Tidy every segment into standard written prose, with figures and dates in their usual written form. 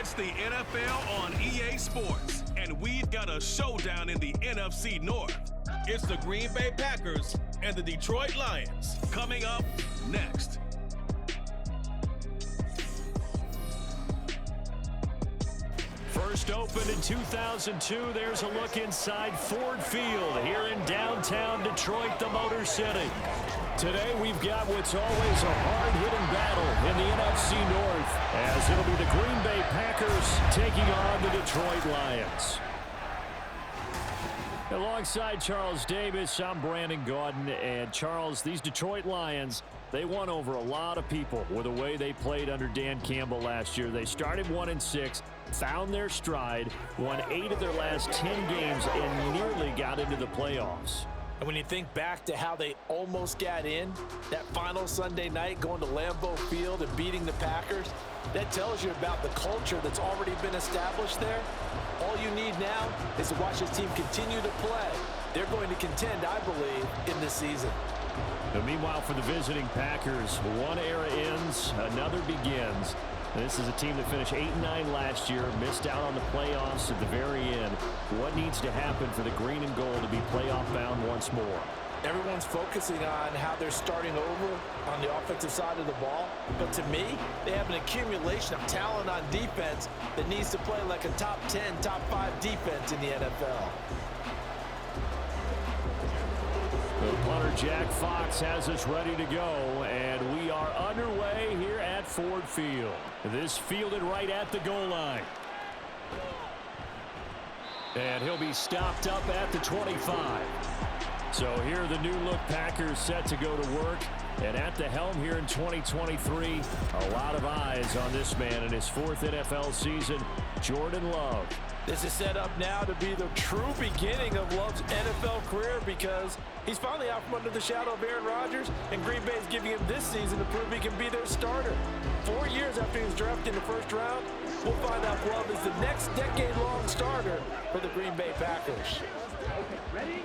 It's the NFL on EA Sports, and we've got a showdown in the NFC North. It's the Green Bay Packers and the Detroit Lions coming up next. First opened in 2002, there's a look inside Ford Field here in downtown Detroit, the Motor City. Today we've got what's always a hard-hitting battle in the NFC North, as it'll be the Green Bay Packers taking on the Detroit Lions. Alongside Charles Davis, I'm Brandon Gaudin, and Charles, these Detroit Lions, they won over a lot of people with the way they played under Dan Campbell last year. They started 1-6, found their stride, won 8 of their last 10 games, and nearly got into the playoffs. And when you think back to how they almost got in, that final Sunday night going to Lambeau Field and beating the Packers, that tells you about the culture that's already been established there. All you need now is to watch this team continue to play. They're going to contend, I believe, in this season. And meanwhile, for the visiting Packers, one era ends, another begins. This is a team that finished 8-9 last year, missed out on the playoffs at the very end. What needs to happen for the green and gold to be playoff bound once more? Everyone's focusing on how they're starting over on the offensive side of the ball. But to me, they have an accumulation of talent on defense that needs to play like a top 10, top 5 defense in the NFL. The punter Jack Fox has us ready to go, and we are underway here at Ford Field. This fielded right at the goal line. And he'll be stopped up at the 25. So here are the new-look Packers set to go to work. And at the helm here in 2023, a lot of eyes on this man in his 4th NFL season, Jordan Love. This is set up now to be the true beginning of Love's NFL career because he's finally out from under the shadow of Aaron Rodgers, and Green Bay is giving him this season to prove he can be their starter. 4 years after he was drafted in the first round, we'll find out if Love is the next decade-long starter for the Green Bay Packers. Ready?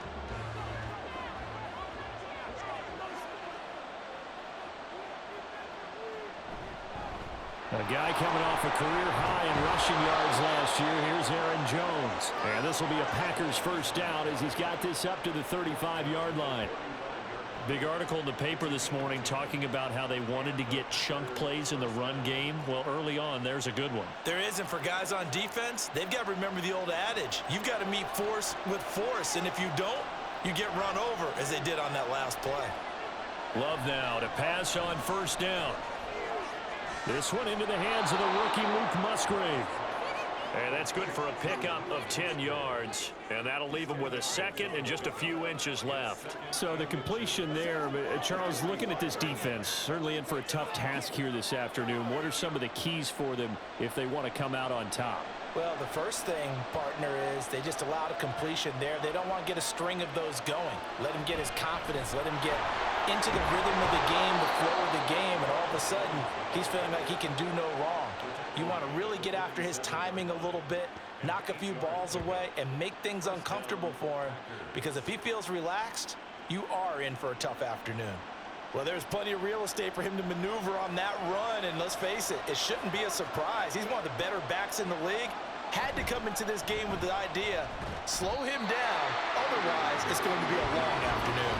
A guy coming off a career high in rushing yards last year. Here's Aaron Jones. And this will be a Packers first down as he's got this up to the 35-yard line. Big article in the paper this morning talking about how they wanted to get chunk plays in the run game. Well, early on, there's a good one. There isn't for guys on defense. They've got to remember the old adage. You've got to meet force with force, and if you don't, you get run over, as they did on that last play. Love now to pass on first down. This one into the hands of the rookie Luke Musgrave. And that's good for a pickup of 10 yards. And that'll leave him with a second and just a few inches left. So the completion there, Charles, looking at this defense, certainly in for a tough task here this afternoon. What are some of the keys for them if they want to come out on top? Well, the first thing, partner, is they just allowed a completion there. They don't want to get a string of those going. Let him get his confidence. Let him get into the rhythm of the game, the flow of the game, and all of a sudden, he's feeling like he can do no wrong. You want to really get after his timing a little bit, knock a few balls away, and make things uncomfortable for him, because if he feels relaxed, you are in for a tough afternoon. Well, there's plenty of real estate for him to maneuver on that run, and let's face it, it shouldn't be a surprise. He's one of the better backs in the league. Had to come into this game with the idea, slow him down, otherwise it's going to be a long afternoon.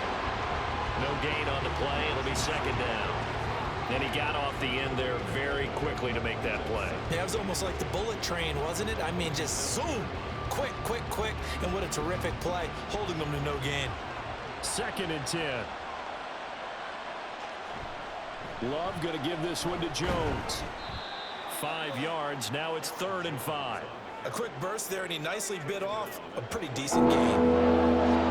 No gain on the play, it'll be second down. And he got off the end there very quickly to make that play. Yeah, it was almost like the bullet train, wasn't it? I mean, just zoom, quick, quick, quick, and what a terrific play, holding them to no gain. 2nd and 10. Love going to give this one to Jones. 5 yards, now it's 3rd and 5. A quick burst there, and he nicely bit off a pretty decent gain.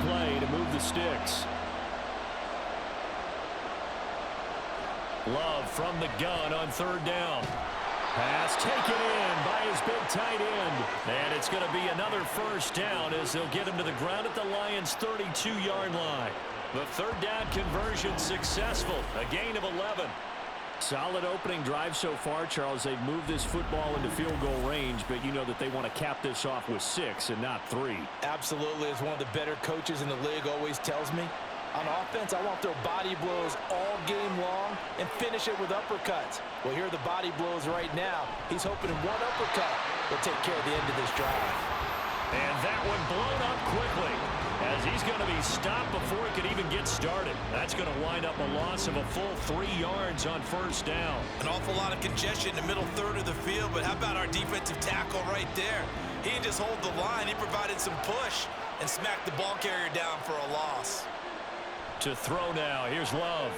Play to move the sticks. Love from the gun on 3rd down. Pass taken in by his big tight end. And it's going to be another first down as they'll get him to the ground at the Lions' 32-yard line. The 3rd down conversion successful. A gain of 11. Solid opening drive so far, Charles. They've moved this football into field goal range, but you know that they want to cap this off with 6 and not 3. Absolutely. As one of the better coaches in the league always tells me, on offense, I want their body blows all game long and finish it with uppercuts. Well, here are the body blows right now. He's hoping one uppercut will take care of the end of this drive. And that one blown up quickly as he's going to be stopped before he could even get started. That's going to wind up a loss of a full 3 yards on first down. An awful lot of congestion in the middle third of the field, but how about our defensive tackle right there? He didn't just hold the line. He provided some push and smacked the ball carrier down for a loss. To throw now. Here's Love.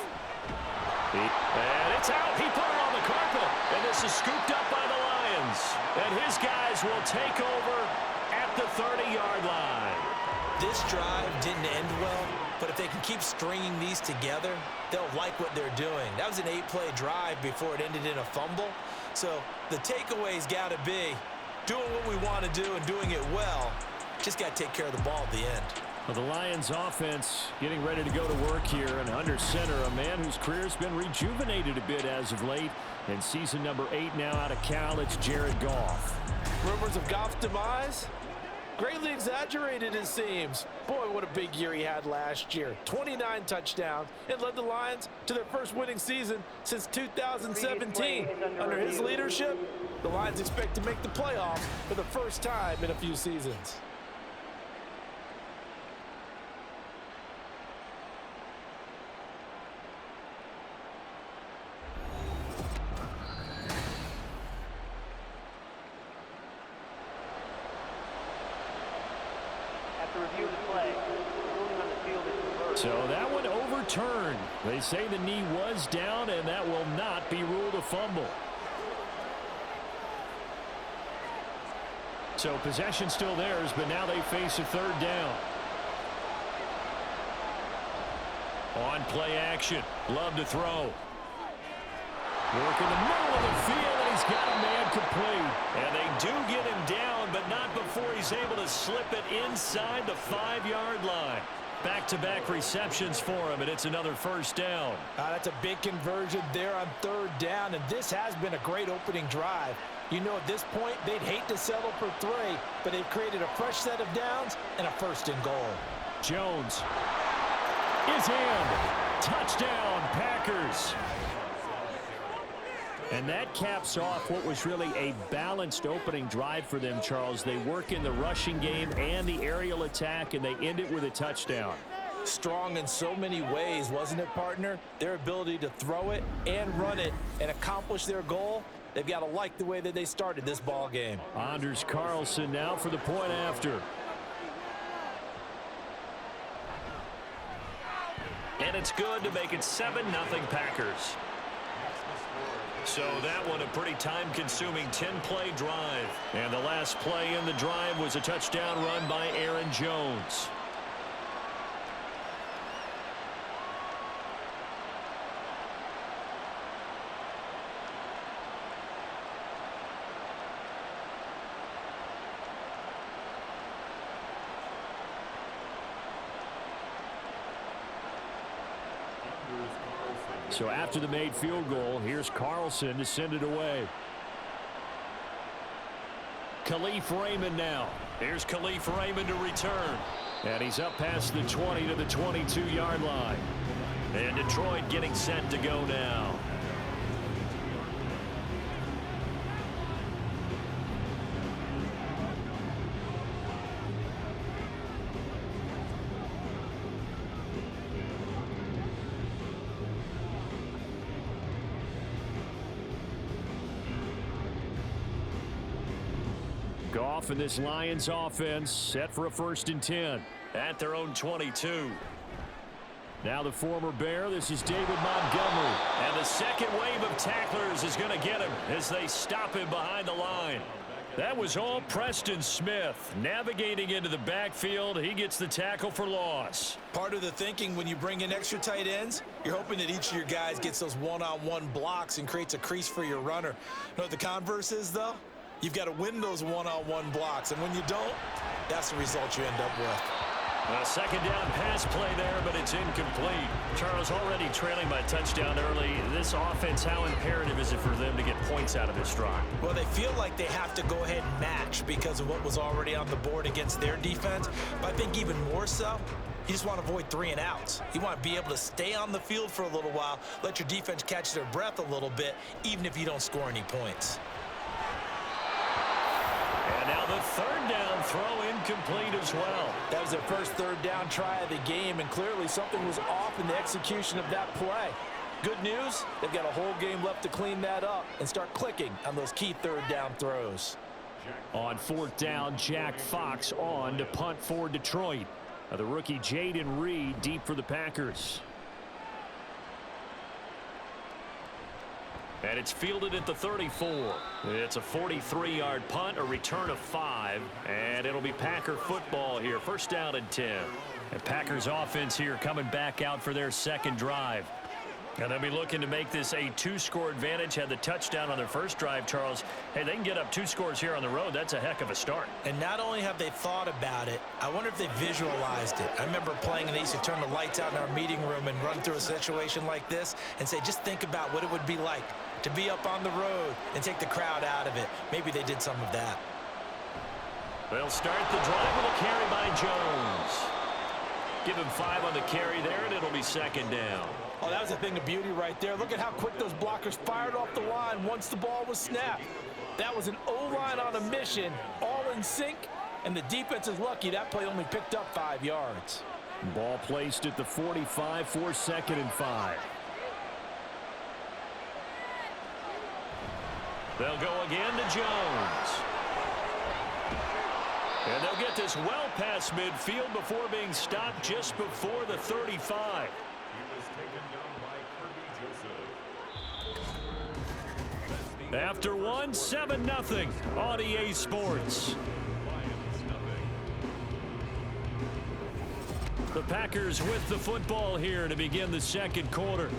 And it's out. He put it on the carpet. And this is scooped up by the Lions. And his guys will take over at the 30-yard line. This drive didn't end well, but if they can keep stringing these together, they'll like what they're doing. That was an 8-play drive before it ended in a fumble. So the takeaway's got to be doing what we want to do and doing it well. Just got to take care of the ball at the end. Well, the Lions offense getting ready to go to work here, and under center, a man whose career's been rejuvenated a bit as of late. And season number 8 now out of Cal, it's Jared Goff. Rumors of Goff's demise? Greatly exaggerated, it seems. Boy, what a big year he had last year. 29 touchdowns and led the Lions to their first winning season since 2017. Under his leadership, the Lions expect to make the playoffs for the first time in a few seasons. So that one overturned. They say the knee was down, and that will not be ruled a fumble. So possession still theirs, but now they face a third down. On play action. Love to throw. Work in the middle of the field, and he's got a man complete. And they do get him down, but not before he's able to slip it inside the 5-yard line. Back-to-back receptions for him, and it's another first down. That's a big conversion there on third down, and this has been a great opening drive. You know, at this point, they'd hate to settle for 3, but they've created a fresh set of downs and a first and goal. Jones is in. Touchdown, Packers. And that caps off what was really a balanced opening drive for them, Charles. They work in the rushing game and the aerial attack, and they end it with a touchdown. Strong in so many ways, wasn't it, partner? Their ability to throw it and run it and accomplish their goal, they've got to like the way that they started this ball game. Anders Carlson now for the point after. And it's good to make it 7-0 Packers. So that one a pretty time-consuming 10-play drive. And the last play in the drive was a touchdown run by Aaron Jones. So after the made field goal, here's Carlson to send it away. Khalif Raymond now. Here's Khalif Raymond to return. And he's up past the 20 to the 22-yard line. And Detroit getting set to go now. Goff and this Lions offense set for a 1st and 10 at their own 22. Now the former Bear, this is David Montgomery. And the second wave of tacklers is going to get him as they stop him behind the line. That was all Preston Smith navigating into the backfield. He gets the tackle for loss. Part of the thinking when you bring in extra tight ends, you're hoping that each of your guys gets those one-on-one blocks and creates a crease for your runner. You know what the converse is, though? You've got to win those one-on-one blocks, and when you don't, that's the result you end up with. A second down pass play there, but it's incomplete. Charles, already trailing by touchdown early. This offense, how imperative is it for them to get points out of this drive? Well, they feel like they have to go ahead and match because of what was already on the board against their defense. But I think even more so, you just want to avoid 3 and outs. You want to be able to stay on the field for a little while, let your defense catch their breath a little bit, even if you don't score any points. And now the third down throw incomplete as well. That was their first third down try of the game, and clearly something was off in the execution of that play. Good news, they've got a whole game left to clean that up and start clicking on those key third down throws. On fourth down, Jack Fox on to punt for Detroit. The rookie Jaden Reed deep for the Packers. And it's fielded at the 34. It's a 43-yard punt, a return of 5, and it'll be Packer football here. First down and 10. And Packers offense here coming back out for their second drive. And they'll be looking to make this a 2-score advantage. Had the touchdown on their first drive, Charles. Hey, they can get up 2 scores here on the road. That's a heck of a start. And not only have they thought about it, I wonder if they visualized it. I remember playing, and they used to turn the lights out in our meeting room and run through a situation like this and say, just think about what it would be like to be up on the road and take the crowd out of it. Maybe they did some of that. They'll start the drive with a carry by Jones. Give him 5 on the carry there, and it'll be second down. Oh, that was a thing of beauty right there. Look at how quick those blockers fired off the line once the ball was snapped. That was an O-line on a mission, all in sync, and the defense is lucky that play only picked up 5 yards. Ball placed at the 45 for second and 5. They'll go again to Jones. And they'll get this well past midfield before being stopped just before the 35. After one, 7-0 on EA Sports. The Packers with the football here to begin the second quarter.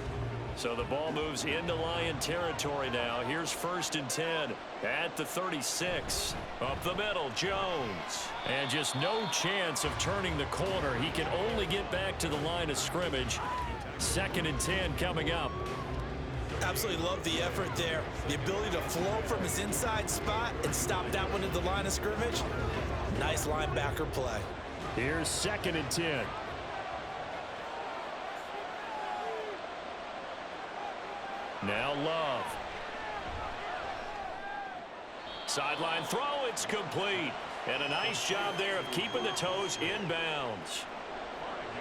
So the ball moves into Lion territory now. Here's first and 10 at the 36. Up the middle, Jones. And just no chance of turning the corner. He can only get back to the line of scrimmage. Second and 10 coming up. Absolutely love the effort there. The ability to flow from his inside spot and stop that one at the line of scrimmage. Nice linebacker play. Here's second and 10. Now Love. Sideline throw, it's complete. And a nice job there of keeping the toes inbounds.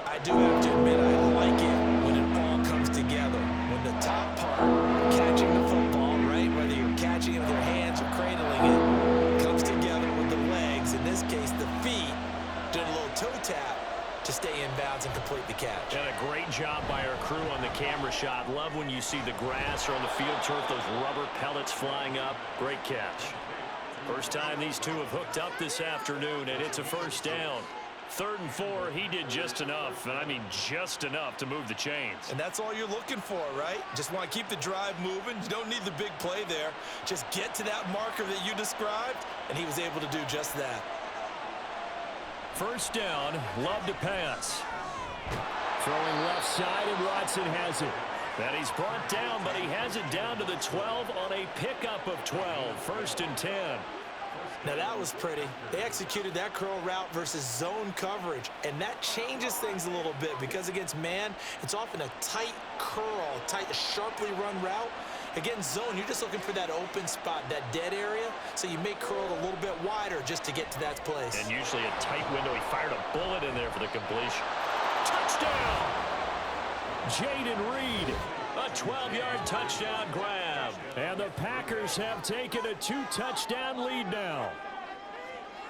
I do have to admit, I like it when it all comes together. When the top part, catching the football, right, whether you're catching it with your hands or cradling it, comes together with the legs, in this case the feet, doing a little toe tap to stay in bounds and complete the catch. And a great job by our crew on the camera shot. Love when you see the grass or on the field turf, those rubber pellets flying up. Great catch. First time these two have hooked up this afternoon, and it's a first down. 3rd and 4, he did just enough, and I mean just enough to move the chains. And that's all you're looking for, right? Just want to keep the drive moving. You don't need the big play there. Just get to that marker that you described, and he was able to do just that. First down, Love to pass. Throwing left side, and Watson has it. And he's brought down, but he has it down to the 12 on a pickup of 12. First and 10. Now that was pretty. They executed that curl route versus zone coverage, and that changes things a little bit because against man, it's often a tight curl, tight, sharply run route. Against zone, you're just looking for that open spot, that dead area, so you may curl a little bit wider just to get to that place. And usually a tight window. He fired a bullet in there for the completion. Touchdown! Jaden Reed, a 12-yard touchdown grab. And the Packers have taken a 2-touchdown lead now.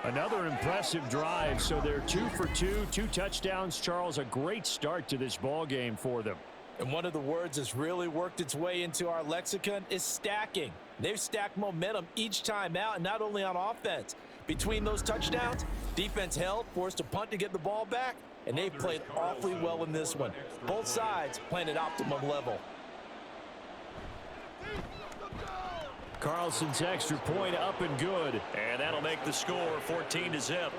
Another impressive drive, so they're 2 for 2, 2 touchdowns. Charles, a great start to this ball game for them. And one of the words that's really worked its way into our lexicon is stacking. They've stacked momentum each time out, and not only on offense. Between those touchdowns, defense held, forced a punt to get the ball back, and they've played awfully well in this one. Both sides playing at optimum level. Carlson's extra point up and good, and that'll make the score 14-0.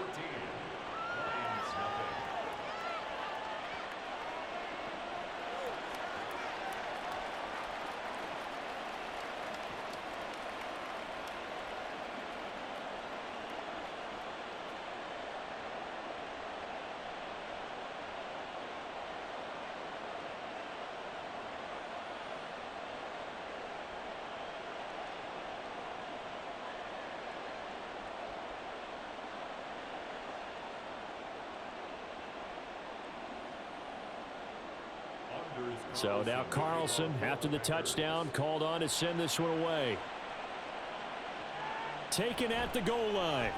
So now Carlson, after the touchdown, called on to send this one away. Taken at the goal line.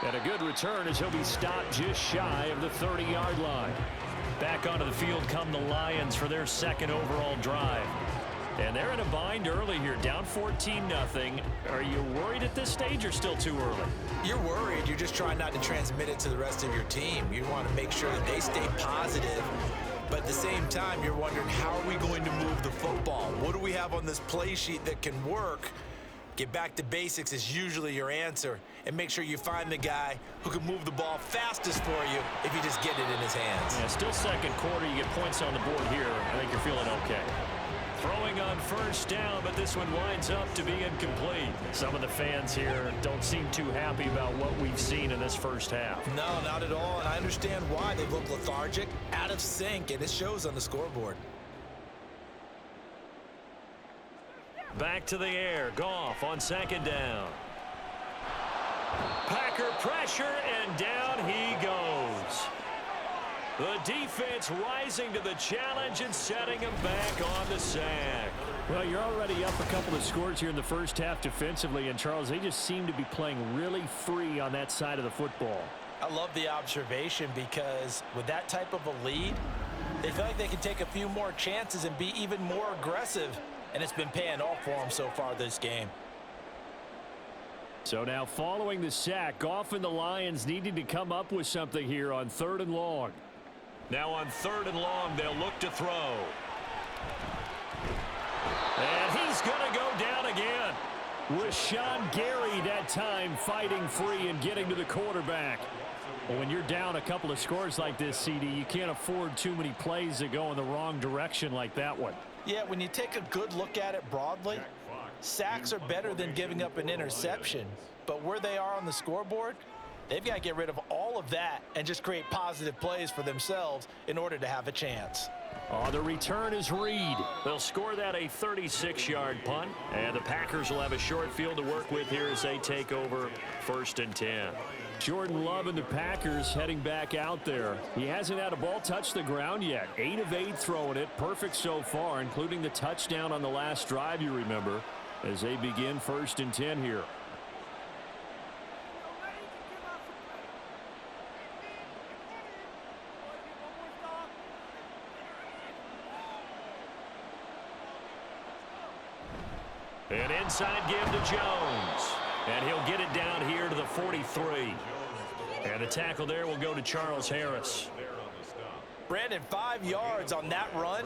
And a good return as he'll be stopped just shy of the 30-yard line. Back onto the field come the Lions for their second overall drive. And they're in a bind early here, down 14-0. Are you worried at this stage or still too early? You're worried. You're just trying not to transmit it to the rest of your team. You want to make sure that they stay positive. But at the same time, you're wondering, how are we going to move the football? What do we have on this play sheet that can work? Get back to basics is usually your answer. And make sure you find the guy who can move the ball fastest for you if you just get it in his hands. Yeah, still second quarter. You get points on the board here. I think you're feeling okay. Throwing on first down, but this one winds up to be incomplete. Some of the fans here don't seem too happy about what we've seen in this first half. No, not at all, and I understand why. They look lethargic, out of sync, and it shows on the scoreboard. Back to the air. Goff on second down. Packer pressure, and down he goes. The defense rising to the challenge and setting him back on the sack. Well, you're already up a couple of scores here in the first half defensively, and Charles, they just seem to be playing really free on that side of the football. I love the observation because with that type of a lead, they feel like they can take a few more chances and be even more aggressive, and it's been paying off for them so far this game. So now following the sack, Goff and the Lions needing to come up with something here on 3rd and long. Now on 3rd and long, they'll look to throw. And he's going to go down again. With Sean Gary that time fighting free and getting to the quarterback. Well, when you're down a couple of scores like this, CD, you can't afford too many plays that go in the wrong direction like that one. Yeah, when you take a good look at it broadly, sacks are better than giving up an interception. But where they are on the scoreboard, they've got to get rid of all of that and just create positive plays for themselves in order to have a chance. Oh, the return is Reed. They'll score that a 36-yard punt, and the Packers will have a short field to work with here as they take over 1st and 10. Jordan Love and the Packers heading back out there. He hasn't had a ball touch the ground yet. 8 of 8 throwing it. Perfect so far, including the touchdown on the last drive, you remember, as they begin 1st and 10 here. An inside give to Jones. And he'll get it down here to the 43. And the tackle there will go to Charles Harris. Brandon, 5 yards on that run.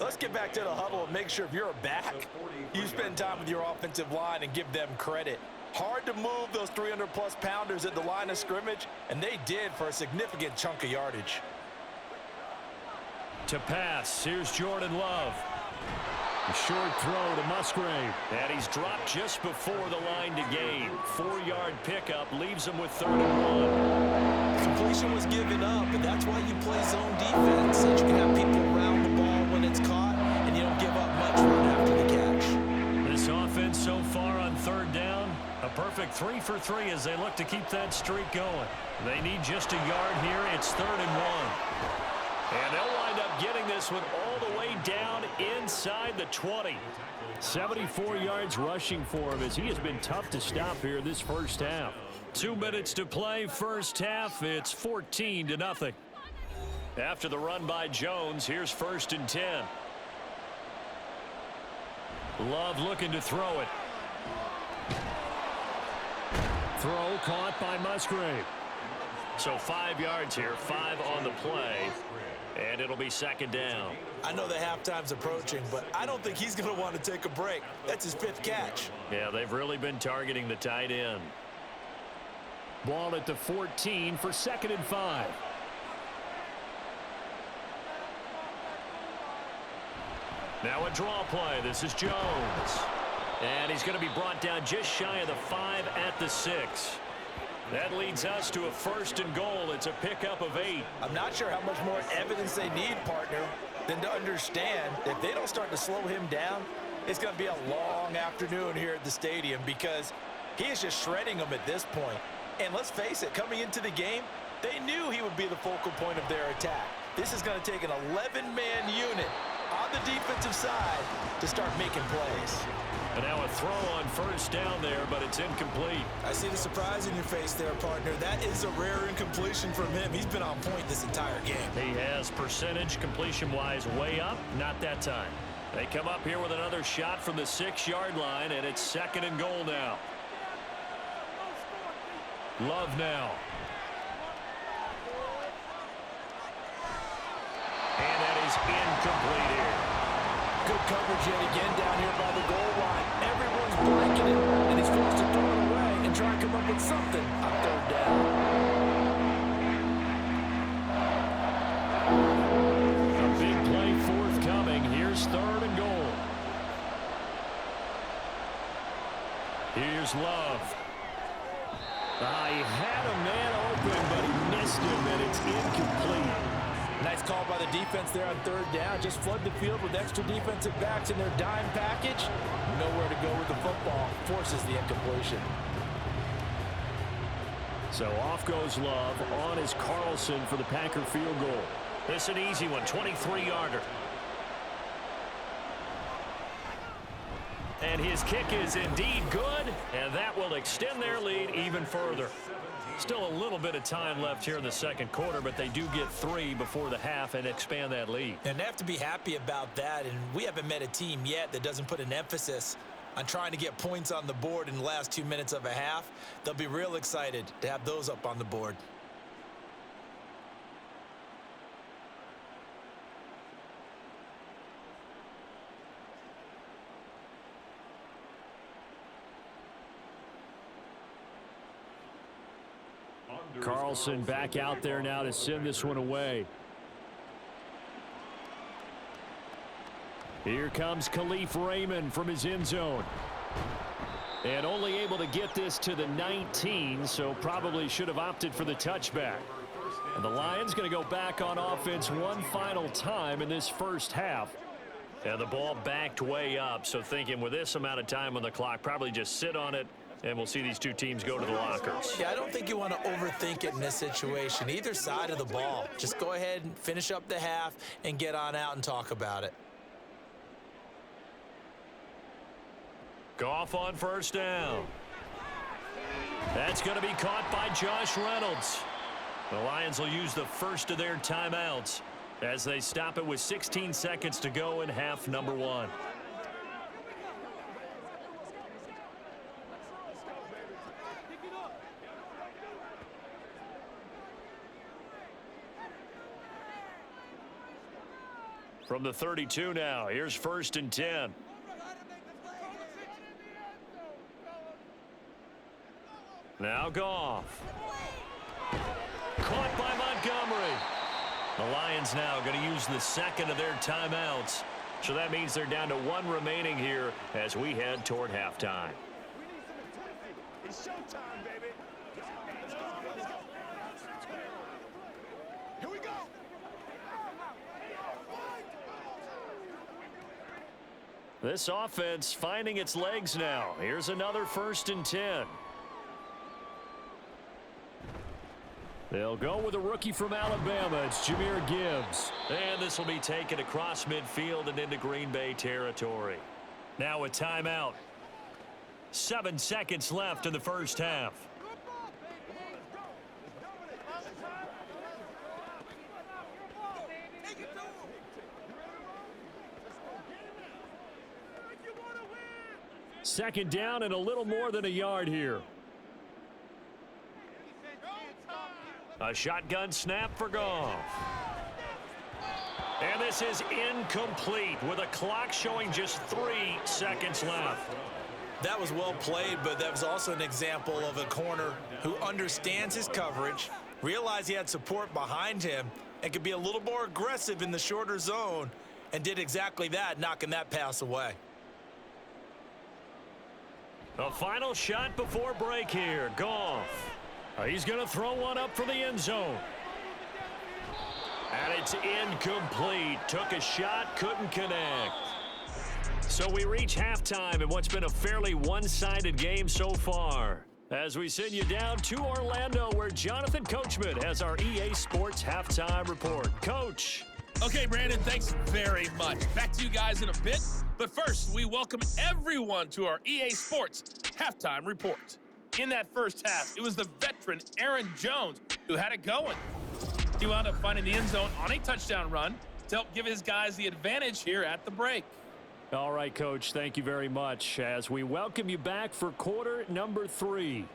Let's get back to the huddle and make sure if you're a back, you spend time with your offensive line and give them credit. Hard to move those 300-plus pounders at the line of scrimmage, and they did for a significant chunk of yardage. To pass, here's Jordan Love. A short throw to Musgrave. And he's dropped just before the line to gain. 4-yard pickup leaves him with 3rd and 1. Completion was given up, and that's why you play zone defense. So you can have people around the ball when it's caught, and you don't give up much run after the catch. This offense so far on 3rd down, a perfect 3 for 3 as they look to keep that streak going. They need just a yard here. It's 3rd and 1. And they'll wind up getting this one all the way down inside the 20. 74 yards rushing for him as he has been tough to stop here this first half. 2 minutes to play first half. It's 14-0. After the run by Jones, here's 1st and 10. Love looking to throw it. Throw caught by Musgrave. So 5 yards here, 5 on the play. And it'll be 2nd down. I know the halftime's approaching, but I don't think he's going to want to take a break. That's his 5th catch. Yeah, they've really been targeting the tight end. Ball at the 14 for 2nd and 5. Now a draw play. This is Jones. And he's going to be brought down just shy of the 5 at the 6. That leads us to a 1st and goal. It's a pickup of 8. I'm not sure how much more evidence they need, partner, than to understand that if they don't start to slow him down, it's going to be a long afternoon here at the stadium because he is just shredding them at this point. And let's face it, coming into the game, they knew he would be the focal point of their attack. This is going to take an 11-man unit on the defensive side to start making plays. And now a throw on first down there, but it's incomplete. I see the surprise in your face there, partner. That is a rare incompletion from him. He's been on point this entire game. He has percentage completion-wise way up, not that time. They come up here with another shot from the 6-yard line, and it's 2nd and goal now. Love now. And that is incomplete here. Good coverage yet again down here by the goal line. Everyone's blanketing, and he's forced to throw it away and try and come up with something on 3rd down. A big play forthcoming. Here's 3rd and goal. Here's Love. He had a man open, but he missed him, and it's incomplete. Nice call by the defense there on 3rd down. Just flood the field with extra defensive backs in their dime package. Nowhere to go with the football. Forces the incompletion. So off goes Love. On is Carlson for the Packer field goal. This is an easy one, 23-yarder. And his kick is indeed good, and that will extend their lead even further. Still a little bit of time left here in the 2nd quarter, but they do get 3 before the half and expand that lead. And they have to be happy about that, and we haven't met a team yet that doesn't put an emphasis on trying to get points on the board in the last 2 minutes of a half. They'll be real excited to have those up on the board. Carlson back out there now to send this one away. Here comes Khalif Raymond from his end zone. And only able to get this to the 19, so probably should have opted for the touchback. And the Lions going to go back on offense one final time in this first half. And the ball backed way up, so thinking with this amount of time on the clock, probably just sit on it. And we'll see these two teams go to the lockers. Yeah, I don't think you want to overthink it in this situation. Either side of the ball. Just go ahead and finish up the half and get on out and talk about it. Goff on first down. That's going to be caught by Josh Reynolds. The Lions will use the first of their timeouts as they stop it with 16 seconds to go in half number 1. From the 32 now, here's 1st and 10. Now Goff. Caught by Montgomery. The Lions now going to use the 2nd of their timeouts. So that means they're down to 1 remaining here as we head toward halftime. It's showtime, baby. Let's go. Here we go. This offense finding its legs now. Here's another 1st and 10. They'll go with a rookie from Alabama. It's Jahmyr Gibbs. And this will be taken across midfield and into Green Bay territory. Now a timeout. 7 seconds left in the first half. Second down and a little more than a yard here. A shotgun snap for Goff. And this is incomplete with a clock showing just 3 seconds left. That was well played, but that was also an example of a corner who understands his coverage, realized he had support behind him, and could be a little more aggressive in the shorter zone, and did exactly that, knocking that pass away. A final shot before break here. Goff. He's going to throw one up for the end zone. And it's incomplete. Took a shot, couldn't connect. So we reach halftime in what's been a fairly one-sided game so far. As we send you down to Orlando, where Jonathan Coachman has our EA Sports Halftime Report. Coach. Okay, Brandon, thanks very much. Back to you guys in a bit. But first, we welcome everyone to our EA Sports Halftime Report. In that first half, it was the veteran Aaron Jones who had it going. He wound up finding the end zone on a touchdown run to help give his guys the advantage here at the break. All right, Coach, thank you very much as we welcome you back for quarter number 3.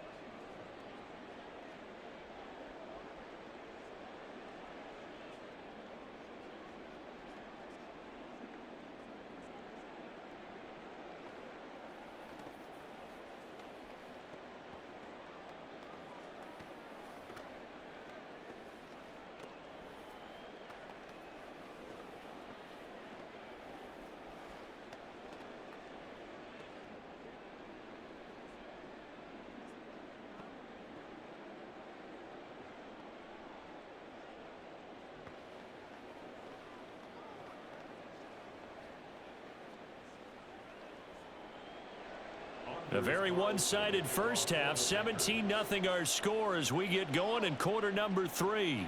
A very one-sided first half, 17-0 our score as we get going in quarter number 3.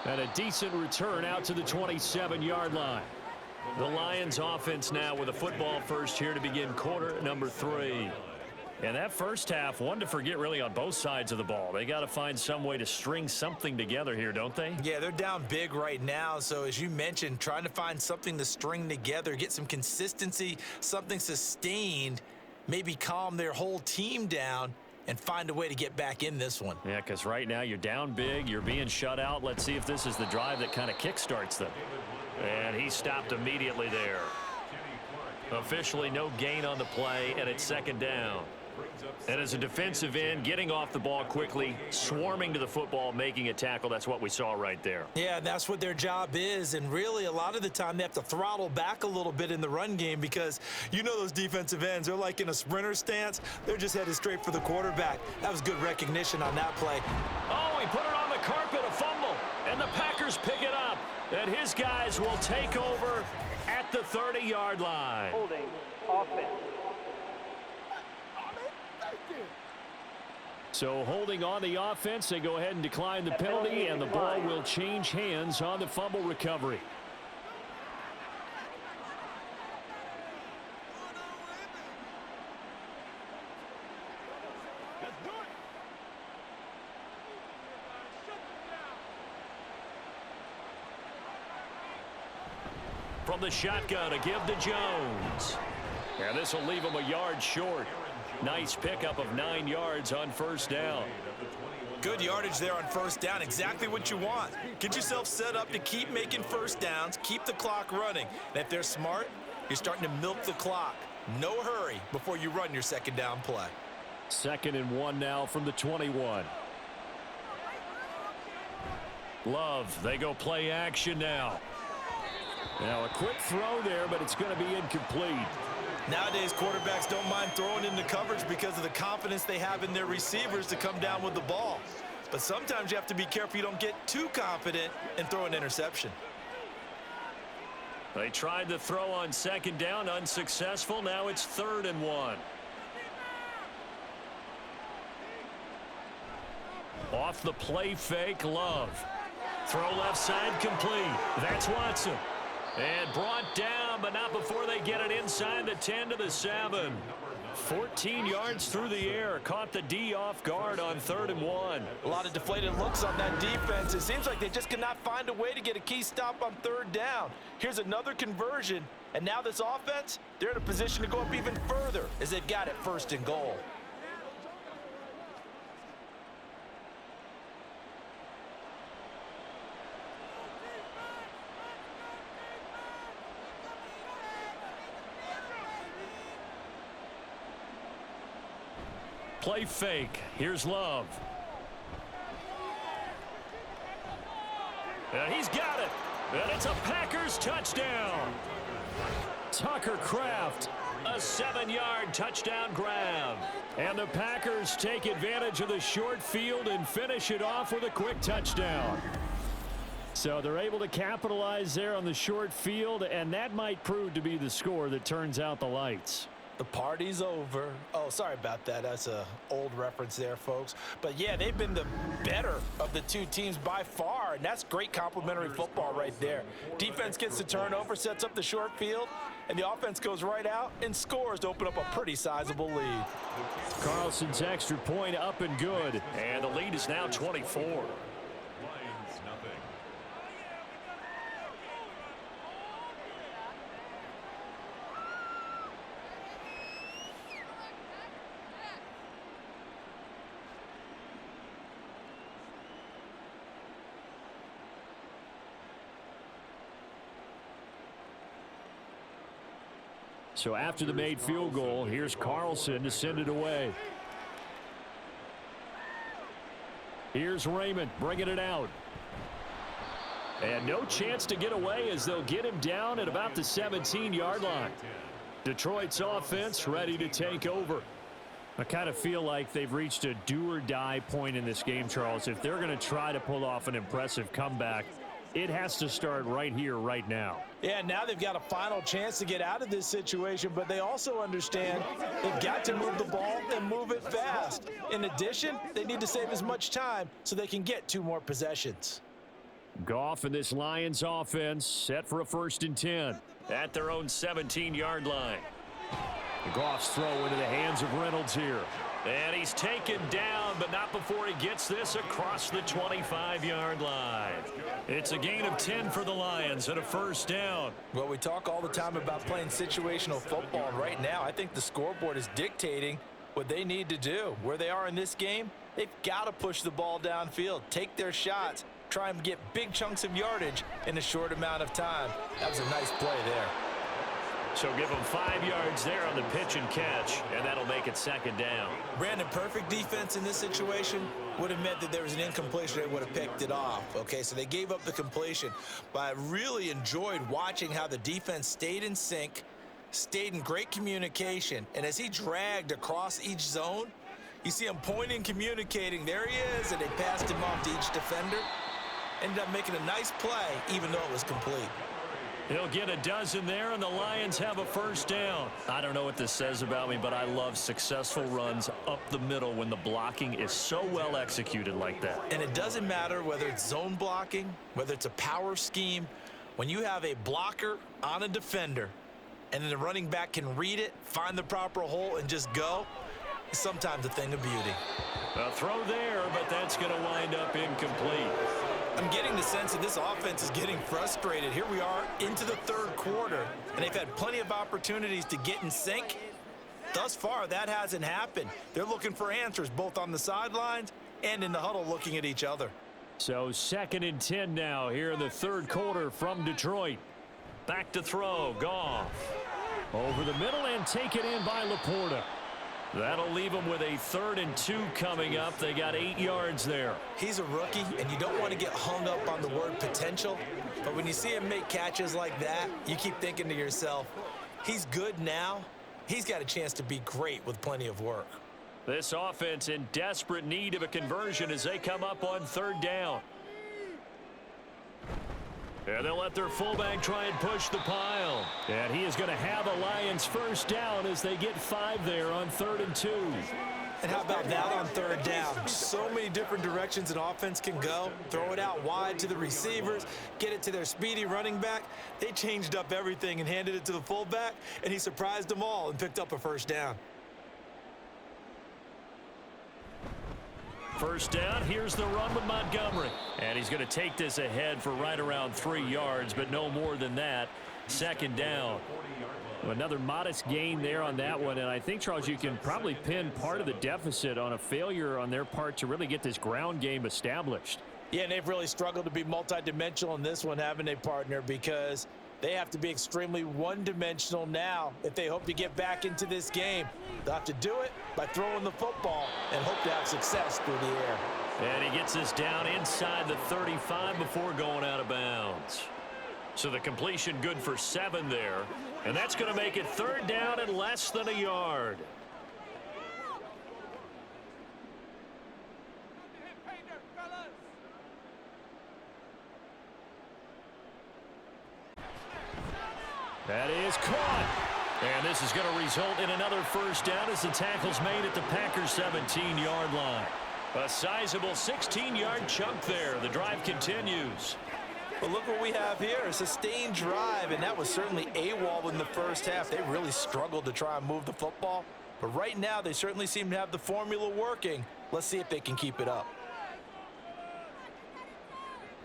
And a decent return out to the 27-yard line. The Lions offense now with a football first here to begin quarter number 3. And that first half, one to forget really on both sides of the ball. They got to find some way to string something together here, don't they? Yeah, they're down big right now. So as you mentioned, trying to find something to string together, get some consistency, something sustained, maybe calm their whole team down and find a way to get back in this one. Yeah, because right now you're down big, you're being shut out. Let's see if this is the drive that kind of kickstarts them. And he stopped immediately there. Officially no gain on the play, and it's second down. And as a defensive end, getting off the ball quickly, swarming to the football, making a tackle, that's what we saw right there. Yeah, that's what their job is. And really, a lot of the time, they have to throttle back a little bit in the run game because you know those defensive ends, they're like in a sprinter stance. They're just headed straight for the quarterback. That was good recognition on that play. Oh, he put it on the carpet, a fumble. And the Packers pick it up. And his guys will take over at the 30-yard line. Holding offense. So holding on the offense, they go ahead and decline the penalty, and the ball will change hands on the fumble recovery. From the shotgun, a give to Jones. And this will leave him a yard short. Nice pickup of 9 yards on first down. Good yardage there on first down. Exactly what you want. Get yourself set up to keep making first downs, keep the clock running. And if they're smart, you're starting to milk the clock. No hurry before you run your second down play. 2nd and 1 now from the 21. Love, they go play action now. Now a quick throw there, but it's going to be incomplete. Nowadays, quarterbacks don't mind throwing into coverage because of the confidence they have in their receivers to come down with the ball. But sometimes you have to be careful you don't get too confident and throw an interception. They tried to throw on second down, unsuccessful. Now it's 3rd and 1. Off the play fake, Love. Throw left side complete. That's Watson. And brought down, but not before they get it inside the 10 to the 7. 14 yards through the air. Caught the D off guard on 3rd and 1. A lot of deflated looks on that defense. It seems like they just cannot find a way to get a key stop on 3rd down. Here's another conversion, and now this offense, they're in a position to go up even further as they've got it 1st and goal. Play fake. Here's Love. And he's got it. And it's a Packers touchdown. Tucker Kraft, a 7-yard touchdown grab. And the Packers take advantage of the short field and finish it off with a quick touchdown. So they're able to capitalize there on the short field, and that might prove to be the score that turns out the lights. The party's over. Oh, sorry about that. That's an old reference there, folks. But, yeah, they've been the better of the two teams by far, and that's great complimentary football right there. Defense gets the turnover, sets up the short field, and the offense goes right out and scores to open up a pretty sizable lead. Carlson's extra point up and good, and the lead is now 24. So after the made field goal, here's Carlson to send it away. Here's Raymond bringing it out. And no chance to get away as they'll get him down at about the 17-yard line. Detroit's offense ready to take over. I kind of feel like they've reached a do-or-die point in this game, Charles. If they're going to try to pull off an impressive comeback, it has to start right here, right now. Yeah, now they've got a final chance to get out of this situation, but they also understand they've got to move the ball and move it fast. In addition, they need to save as much time so they can get 2 more possessions. Goff and this Lions offense set for a 1st and 10 at their own 17-yard line. Goff's throw into the hands of Reynolds here. And he's taken down, but not before he gets this across the 25-yard line. It's a gain of 10 for the Lions and a 1st down. Well, we talk all the time about playing situational football. And right now, I think the scoreboard is dictating what they need to do. Where they are in this game, they've got to push the ball downfield, take their shots, try and get big chunks of yardage in a short amount of time. That was a nice play there. So give them 5 yards there on the pitch and catch, and that'll make it 2nd down. Brandon, perfect defense in this situation would have meant that there was an incompletion. They would have picked it off. Okay, so they gave up the completion. But I really enjoyed watching how the defense stayed in sync, stayed in great communication. And as he dragged across each zone, you see him pointing, communicating. There he is, and they passed him off to each defender. Ended up making a nice play, even though it was complete. He'll get a dozen there, and the Lions have a 1st down. I don't know what this says about me, but I love successful runs up the middle when the blocking is so well executed like that. And it doesn't matter whether it's zone blocking, whether it's a power scheme. When you have a blocker on a defender, and then the running back can read it, find the proper hole, and just go, it's sometimes a thing of beauty. A throw there, but that's going to wind up incomplete. I'm getting the sense that this offense is getting frustrated. Here we are into the 3rd quarter, and they've had plenty of opportunities to get in sync. Thus far, that hasn't happened. They're looking for answers both on the sidelines and in the huddle looking at each other. So 2nd and 10 now here in the 3rd quarter from Detroit. Back to throw, Goff. Over the middle and taken in by Laporta. That'll leave them with a 3rd and 2 coming up. They got 8 yards there. He's a rookie, and you don't want to get hung up on the word potential. But when you see him make catches like that, you keep thinking to yourself, he's good now. He's got a chance to be great with plenty of work. This offense in desperate need of a conversion as they come up on 3rd down. And they'll let their fullback try and push the pile. And he is going to have a Lions 1st down as they get 5 there on 3rd and 2. And how about that on 3rd down? So many different directions an offense can go. Throw it out wide to the receivers, get it to their speedy running back. They changed up everything and handed it to the fullback, and he surprised them all and picked up a 1st down. 1st down, here's the run with Montgomery. And he's going to take this ahead for right around 3 yards, but no more than that. 2nd down. Another modest gain there on that one, and I think, Charles, you can probably pin part of the deficit on a failure on their part to really get this ground game established. Yeah, and they've really struggled to be multidimensional in this one, haven't they, partner, because they have to be extremely one-dimensional now if they hope to get back into this game. They'll have to do it by throwing the football and hope to have success through the air. And he gets us down inside the 35 before going out of bounds. So the completion good for 7 there. And that's going to make it 3rd down and less than a yard. That is caught. And this is going to result in another first down as the tackle's made at the Packers' 17-yard line. A sizable 16-yard chunk there. The drive continues. Well, look what we have here, a sustained drive, and that was certainly AWOL in the first half. They really struggled to try and move the football, but right now they certainly seem to have the formula working. Let's see if they can keep it up.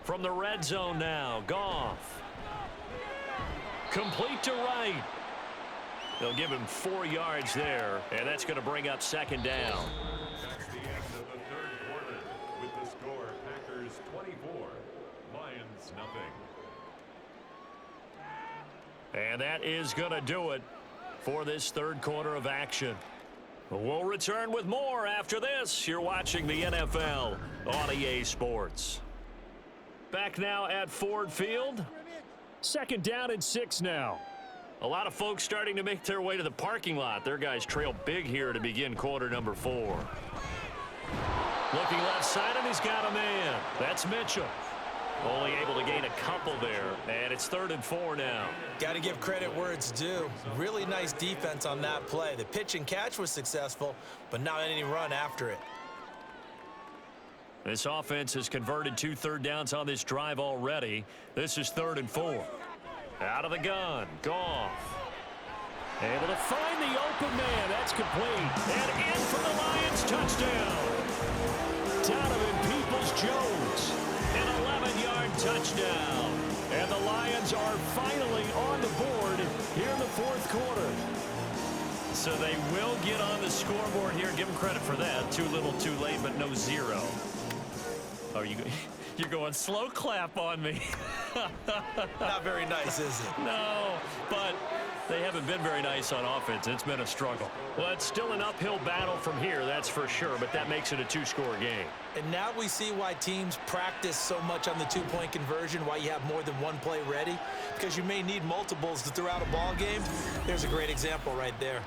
From the red zone now, Goff. Complete to Wright. They'll give him 4 yards there, and that's going to bring up second down. That's the end of the third quarter with the score Packers 24, Lions nothing. And that is going to do it for this third quarter of action. We'll return with more after this. You're watching the NFL on EA Sports. Back now at Ford Field. Second down and 6 now. A lot of folks starting to make their way to the parking lot. Their guys trail big here to begin quarter number 4. Looking left side, and he's got a man. That's Mitchell. Only able to gain a couple there, and it's 3rd and 4 now. Got to give credit where it's due. Really nice defense on that play. The pitch and catch was successful, but not any run after it. This offense has converted 2 third downs on this drive already. This is 3rd and 4. Out of the gun, Goff. Able to find the open man. That's complete. And in for the Lions touchdown. Donovan Peoples-Jones. An 11-yard touchdown. And the Lions are finally on the board here in the 4th quarter. So they will get on the scoreboard here. Give them credit for that. Too little, too late, but no 0. Are you... You're going slow clap on me. Not very nice, is it? No, but they haven't been very nice on offense. It's been a struggle. Well, it's still an uphill battle from here, that's for sure, but that makes it a 2-score game. And now we see why teams practice so much on the 2-point conversion, why you have more than one play ready, because you may need multiples to throw out a ball game. There's a great example right there.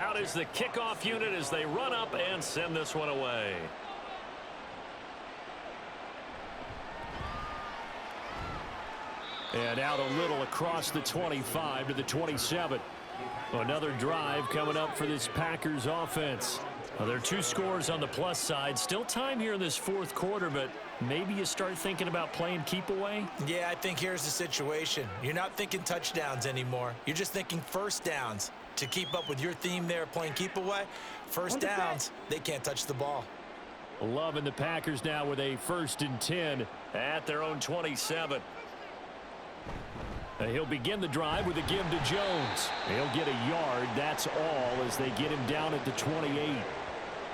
Out is the kickoff unit as they run up and send this one away. And out a little across the 25 to the 27. Another drive coming up for this Packers offense. Well, there are 2 scores on the plus side. Still time here in this 4th quarter, but maybe you start thinking about playing keep away? Yeah, I think here's the situation. You're not thinking touchdowns anymore. You're just thinking first downs. To keep up with your theme there, playing keep away, first downs, they can't touch the ball. Loving the Packers now with a 1st and 10 at their own 27. He'll begin the drive with a give to Jones. He'll get a yard, that's all, as they get him down at the 28.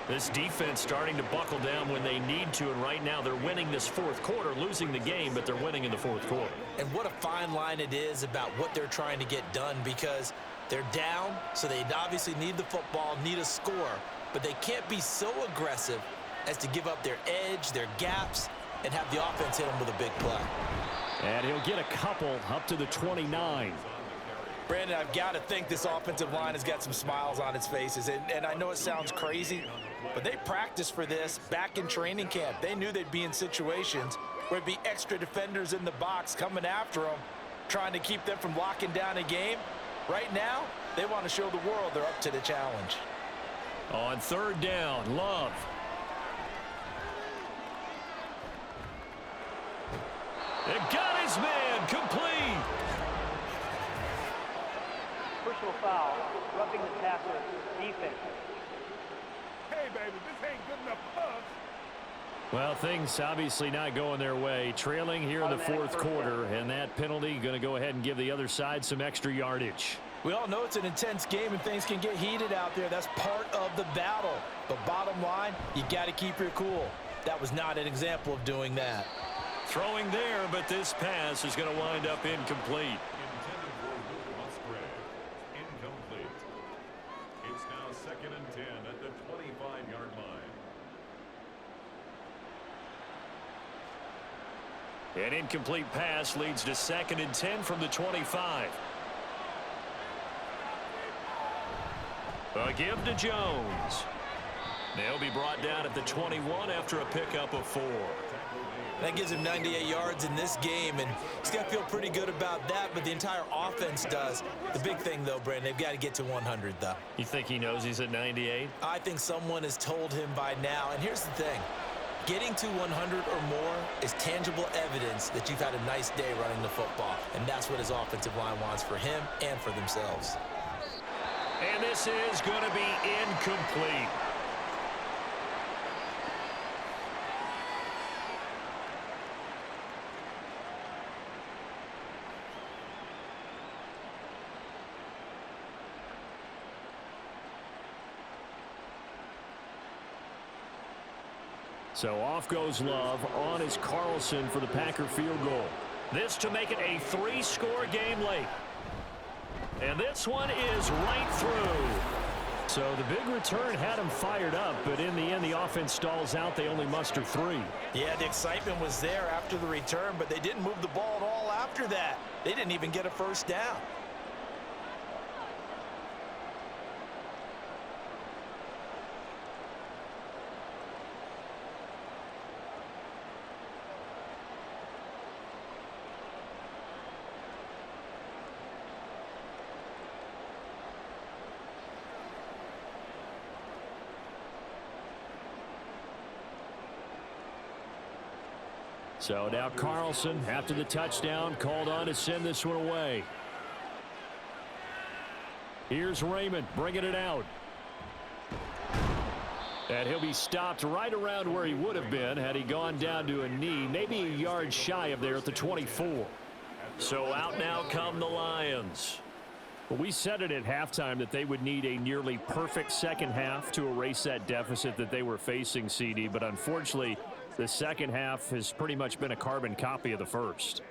This defense starting to buckle down when they need to, and right now they're winning this 4th quarter, losing the game, but they're winning in the 4th quarter. And what a fine line it is about what they're trying to get done, because they're down, so they obviously need the football, need a score, but they can't be so aggressive as to give up their edge, their gaps, and have the offense hit them with a big play. And he'll get a couple up to the 29. Brandon, I've got to think this offensive line has got some smiles on its faces, and I know it sounds crazy, but they practiced for this back in training camp. They knew they'd be in situations where there'd be extra defenders in the box coming after them, trying to keep them from locking down a game. Right now, they want to show the world they're up to the challenge. On 3rd down, Love. It got his man complete. Personal foul, roughing the passer, defense. Hey, baby, this ain't good enough for us. Well, things obviously not going their way. Trailing here in the 4th quarter, and that penalty going to go ahead and give the other side some extra yardage. We all know it's an intense game and things can get heated out there. That's part of the battle. But bottom line, you got to keep your cool. That was not an example of doing that. Throwing there, but this pass is going to wind up incomplete. second and 10 at the 25-yard line. An incomplete pass leads to second and 10 from the 25. A give to Jones. They'll be brought down at the 21 after a pickup of 4. That gives him 98 yards in this game, and he's got to feel pretty good about that, but the entire offense does. The big thing, though, Brandon, they've got to get to 100, though. You think he knows he's at 98? I think someone has told him by now, and here's the thing. Getting to 100 or more is tangible evidence that you've had a nice day running the football, and that's what his offensive line wants for him and for themselves. And this is going to be incomplete. So off goes Love. On is Carlson for the Packer field goal. This to make it a 3-score game late. And this one is right through. So the big return had him fired up, but in the end, the offense stalls out. They only muster 3. Yeah, the excitement was there after the return, but they didn't move the ball at all after that. They didn't even get a first down. So now Carlson, after the touchdown, called on to send this one away. Here's Raymond bringing it out. And he'll be stopped right around where he would have been had he gone down to a knee, maybe a yard shy of there at the 24. So out now come the Lions. Well, we said it at halftime that they would need a nearly perfect second half to erase that deficit that they were facing, CD, but unfortunately, the second half has pretty much been a carbon copy of the first.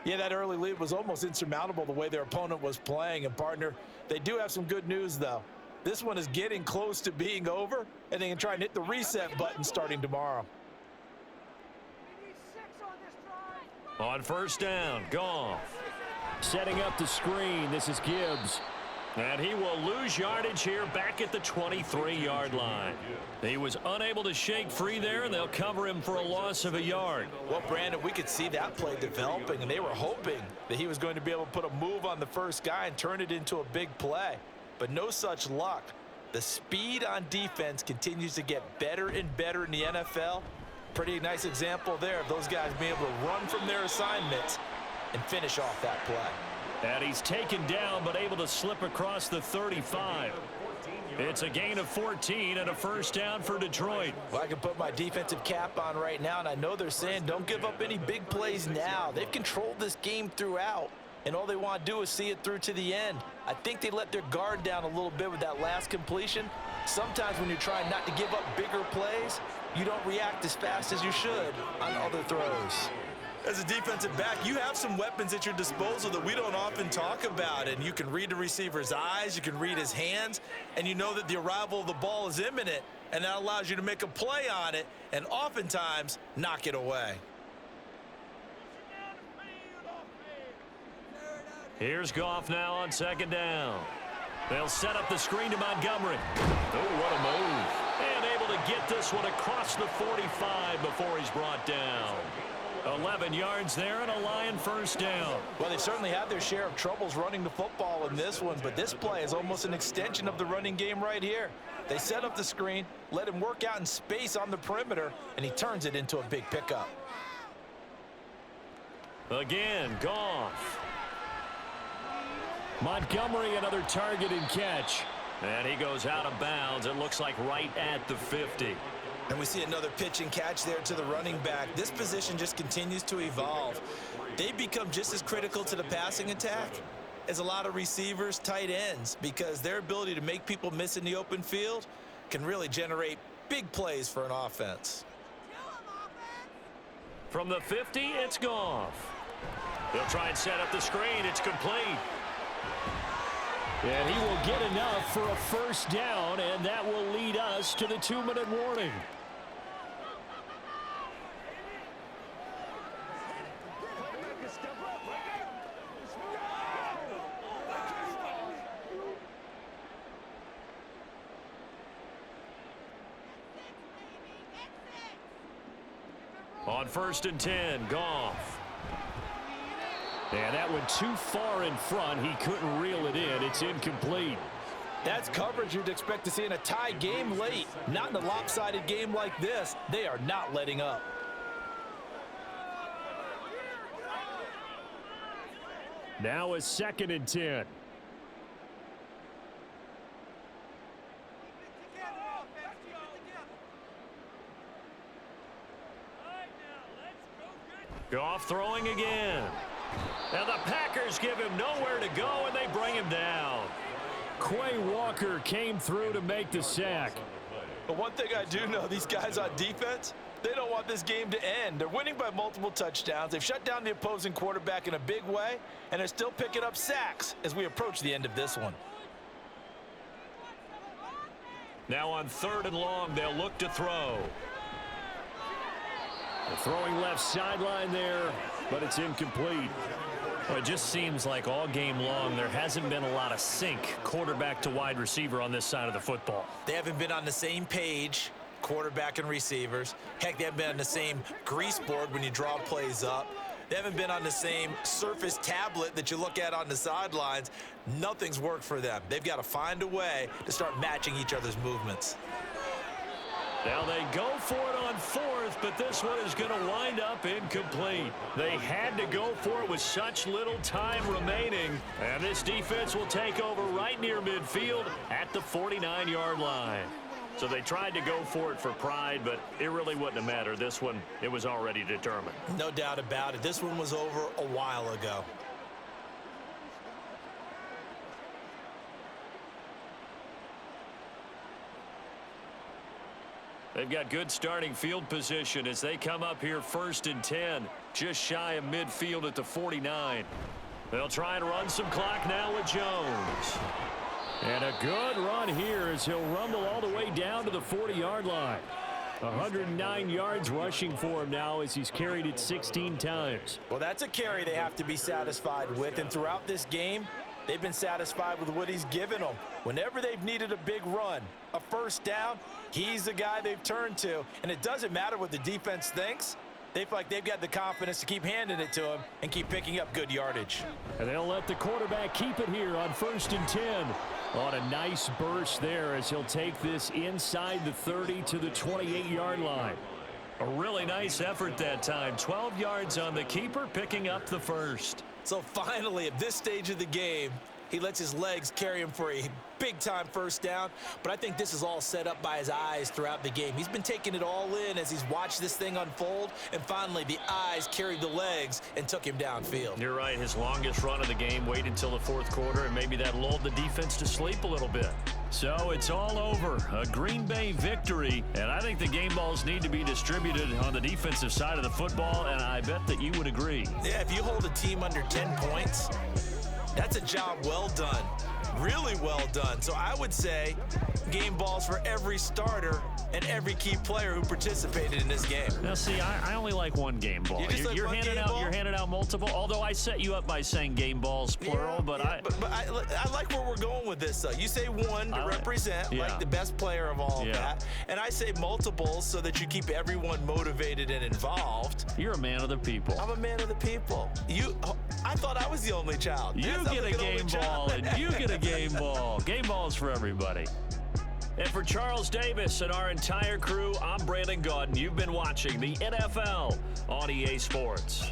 Yeah, that early lead was almost insurmountable the way their opponent was playing. And, partner, they do have some good news, though. This one is getting close to being over, and they can try and hit the reset button starting tomorrow. On first down, Goff. Setting up the screen, this is Gibbs. And he will lose yardage here back at the 23-yard line. He was unable to shake free there, and they'll cover him for a loss of a yard. Well, Brandon, we could see that play developing, and they were hoping that he was going to be able to put a move on the first guy and turn it into a big play. But no such luck. The speed on defense continues to get better and better in the NFL. Pretty nice example there of those guys being able to run from their assignments and finish off that play. And he's taken down but able to slip across the 35. It's a gain of 14 and a first down for Detroit. Well, I can put my defensive cap on right now, and I know they're saying don't give up any big plays now. They've controlled this game throughout, and all they want to do is see it through to the end. I think they let their guard down a little bit with that last completion. Sometimes when you're trying not to give up bigger plays, you don't react as fast as you should on other throws. As a defensive back, you have some weapons at your disposal that we don't often talk about, and you can read the receiver's eyes, you can read his hands, and you know that the arrival of the ball is imminent, and that allows you to make a play on it and oftentimes knock it away. Here's Goff now on second down. They'll set up the screen to Montgomery. Oh, what a move. And able to get this one across the 45 before he's brought down. 11 yards there and a Lion first down. Well, they've certainly had their share of troubles running the football in this one, but this play is almost an extension of the running game right here. They set up the screen, let him work out in space on the perimeter, and he turns it into a big pickup. Again, Goff. Montgomery, another target and catch. And he goes out of bounds. It looks like right at the 50. And we see another pitch and catch there to the running back. This position just continues to evolve. They become just as critical to the passing attack as a lot of receivers, tight ends, because their ability to make people miss in the open field can really generate big plays for an offense. From the 50, it's Goff. They'll try and set up the screen. It's complete. And he will get enough for a first down, and that will lead us to the 2-minute warning. On 1st and 10, Goff. And that went too far in front. He couldn't reel it in. It's incomplete. That's coverage you'd expect to see in a tie game late. Not in a lopsided game like this. They are not letting up. Now a 2nd and 10. Goff throwing again. And the Packers give him nowhere to go, and they bring him down. Quay Walker came through to make the sack. But one thing I do know, these guys on defense, they don't want this game to end. They're winning by multiple touchdowns. They've shut down the opposing quarterback in a big way, and they're still picking up sacks as we approach the end of this one. Now on 3rd and long, they'll look to throw. The throwing left sideline there, but it's incomplete. Well, it just seems like all game long there hasn't been a lot of sync quarterback to wide receiver on this side of the football. They haven't been on the same page, quarterback and receivers. Heck, they haven't been on the same grease board when you draw plays up. They haven't been on the same Surface tablet that you look at on the sidelines. Nothing's worked for them. They've got to find a way to start matching each other's movements. Now they go for it on 4th, but this one is going to wind up incomplete. They had to go for it with such little time remaining, and this defense will take over right near midfield at the 49-yard line. So they tried to go for it for pride, but it really wouldn't have mattered. This one, it was already determined. No doubt about it. This one was over a while ago. They've got good starting field position as they come up here 1st and 10, just shy of midfield at the 49. They'll try and run some clock now with Jones. And a good run here as he'll rumble all the way down to the 40-yard line. 109 yards rushing for him now as he's carried it 16 times. Well, that's a carry they have to be satisfied with, and throughout this game, they've been satisfied with what he's given them. Whenever they've needed a big run, a first down, he's the guy they've turned to. And it doesn't matter what the defense thinks. They feel like they've got the confidence to keep handing it to him and keep picking up good yardage. And they'll let the quarterback keep it here on 1st and 10. On a nice burst there as he'll take this inside the 30 to the 28-yard line. A really nice effort that time. 12 yards on the keeper, picking up the first. So finally, at this stage of the game, he lets his legs carry him for a big-time first down. But I think this is all set up by his eyes throughout the game. He's been taking it all in as he's watched this thing unfold. And finally, the eyes carried the legs and took him downfield. You're right. His longest run of the game waited until the 4th quarter, and maybe that lulled the defense to sleep a little bit. So it's all over. A Green Bay victory. And I think the game balls need to be distributed on the defensive side of the football, and I bet that you would agree. Yeah, if you hold a team under 10 points, that's a job well done. Really well done. So I would say game balls for every starter and every key player who participated in this game. Now, see, I only like one game ball. You're handing out multiple. Although I set you up by saying game balls plural, but I like where we're going with this. Though you say one to represent like the best player of all of that, and I say multiples so that you keep everyone motivated and involved. You're a man of the people. I'm a man of the people. I thought I was the only child. You get a game ball, and you get a game ball. Game balls for everybody. And for Charles Davis and our entire crew, I'm Brandon Gaudin. You've been watching the NFL on EA Sports.